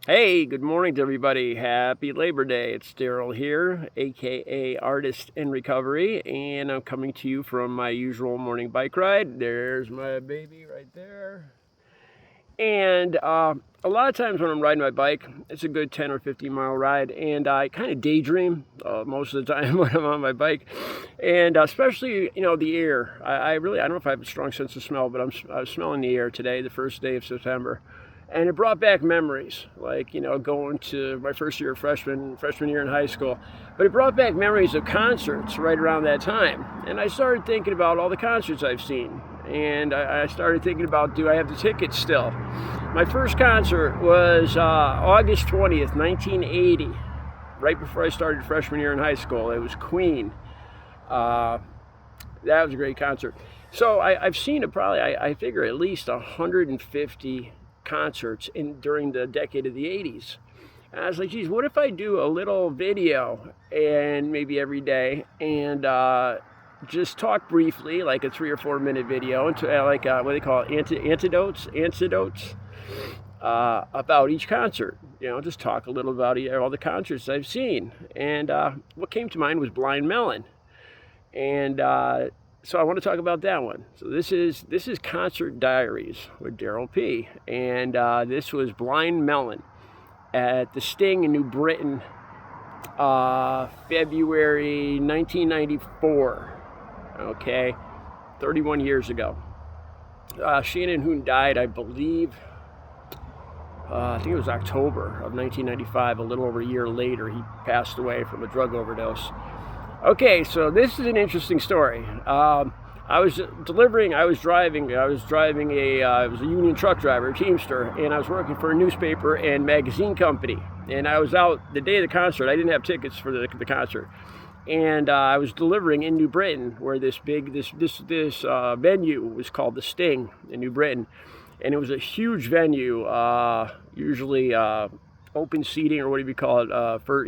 Hey, good morning to everybody. Happy Labor Day. It's Daryl here, aka Artist in Recovery, and I'm coming to you from my usual morning bike ride. There's my baby right there. And a lot of times when I'm riding my bike, it's a good 10 or 15 mile ride, and I kind of daydream most of the time when I'm on my bike, and especially the air. I don't know if I have a strong sense of smell, but I was smelling the air today, the first day of September, and it brought back memories, like going to my first year of freshman year in high school. But it brought back memories of concerts right around that time, and I started thinking about all the concerts I've seen. And I started thinking about, do I have the tickets still? My first concert was August 20th, 1980, right before I started freshman year in high school. It was Queen. That was a great concert. So I've seen it probably, I figure at least 150 concerts during the decade of the 80s. And I was like, geez, what if I do a little video and maybe every day and just talk briefly, like a 3 or 4 minute video, into what they call it, antidotes about each concert. Just talk a little about all the concerts I've seen. And what came to mind was Blind Melon, and so I want to talk about that one. So this is Concert Diaries with Daryl P. And this was Blind Melon at the Sting in New Britain, February 1994. Okay, 31 years ago. Shannon Hoon died, I believe, I think it was October of 1995, a little over a year later. He passed away from a drug overdose. Okay, so this is an interesting story. I was driving I was a union truck driver, a Teamster, and I was working for a newspaper and magazine company. And I was out the day of the concert. I didn't have tickets for the concert. And I was delivering in New Britain, where this venue was called the Sting in New Britain, and it was a huge venue, usually open seating, or whatever you call it, for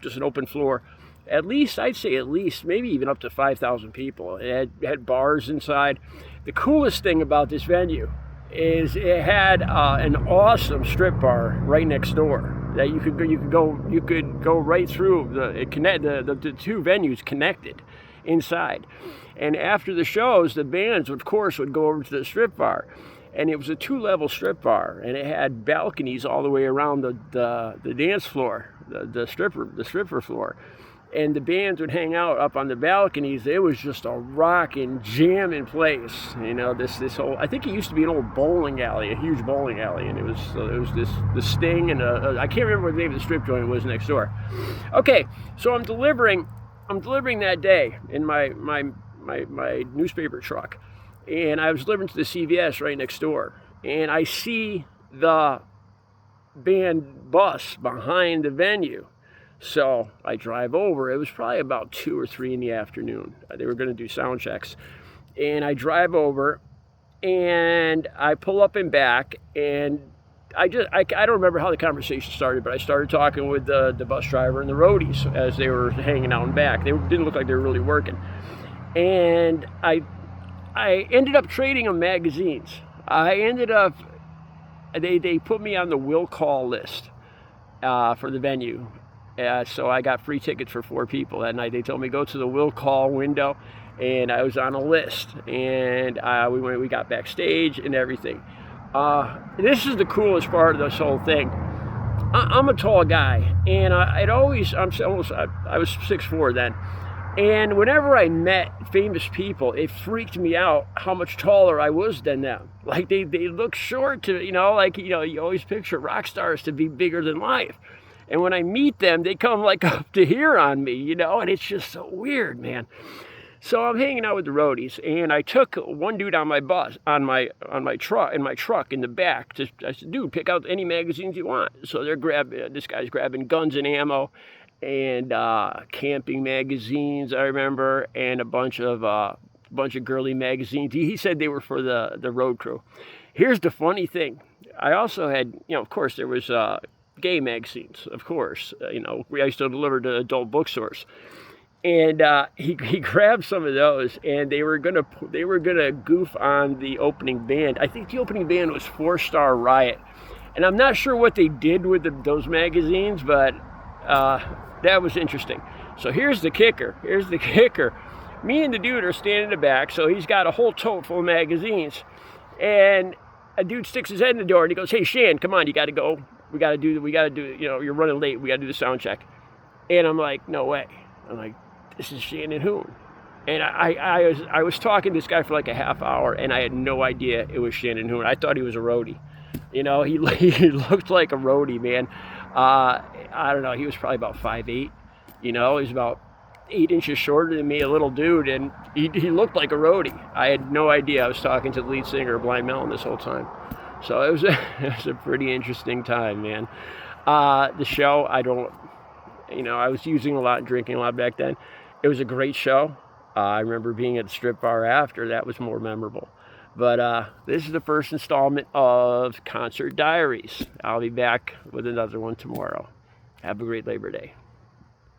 just an open floor. I'd say maybe even up to 5,000 people. It had bars inside. The coolest thing about this venue is it had an awesome strip bar right next door that you could go right through. The two venues connected inside, and after the shows, the bands of course would go over to the strip bar, and it was a 2-level strip bar, and it had balconies all the way around the dance floor, the stripper floor. And the bands would hang out up on the balconies. It was just a rockin', jamming place. This whole, I think it used to be an old bowling alley, a huge bowling alley, and it was the Sting, and I can't remember what the name of the strip joint was next door. Okay, so I'm delivering that day in my newspaper truck, and I was delivering to the CVS right next door, and I see the band bus behind the venue. So I drive over. It was probably about 2 or 3 in the afternoon. They were going to do sound checks. And I drive over, and I pull up and back, and I don't remember how the conversation started, but I started talking with the bus driver and the roadies as they were hanging out in back. They didn't look like they were really working. And I ended up trading them magazines. They put me on the will call list for the venue. So I got free tickets for 4 people that night. They told me go to the will call window, and I was on a list. And we got backstage and everything. This is the coolest part of this whole thing. I'm a tall guy, and I was 6'4" then. And whenever I met famous people, it freaked me out how much taller I was than them. Like they look short to, you always picture rock stars to be bigger than life. And when I meet them, they come like up to here on me, and it's just so weird, man. So I'm hanging out with the roadies, and I took one dude on my truck in the back. I said, dude, pick out any magazines you want. So this guy's grabbing Guns and Ammo, and camping magazines, I remember, and a bunch of girly magazines. He said they were for the road crew. Here's the funny thing. I also had, of course, there was gay magazines, of course. I used to deliver to adult bookstores, and he grabbed some of those, and they were gonna goof on the opening band. I think the opening band was 4 Star Riot, And I'm not sure what they did with those magazines, but that was interesting. So here's the kicker. Here's the kicker. Me and the dude are standing in the back, so he's got a whole tote full of magazines. And a dude sticks his head in the door and he goes, "Hey, Shan, come on, you got to go. We got to do, you know, you're running late. We got to do the sound check." And I'm like, "No way." I'm like, "This is Shannon Hoon." And I was talking to this guy for like a half hour, and I had no idea it was Shannon Hoon. I thought he was a roadie. You know, he looked like a roadie, man. I don't know. He was probably about 5'8". You know, he's about 8 inches shorter than me, a little dude, and he looked like a roadie. I had no idea I was talking to the lead singer of Blind Melon this whole time. So it was a pretty interesting time, man. The show, I was using a lot and drinking a lot back then. It was a great show. I remember being at the strip bar after. That was more memorable. But this is the first installment of Concert Diaries. I'll be back with another one tomorrow. Have a great Labor Day.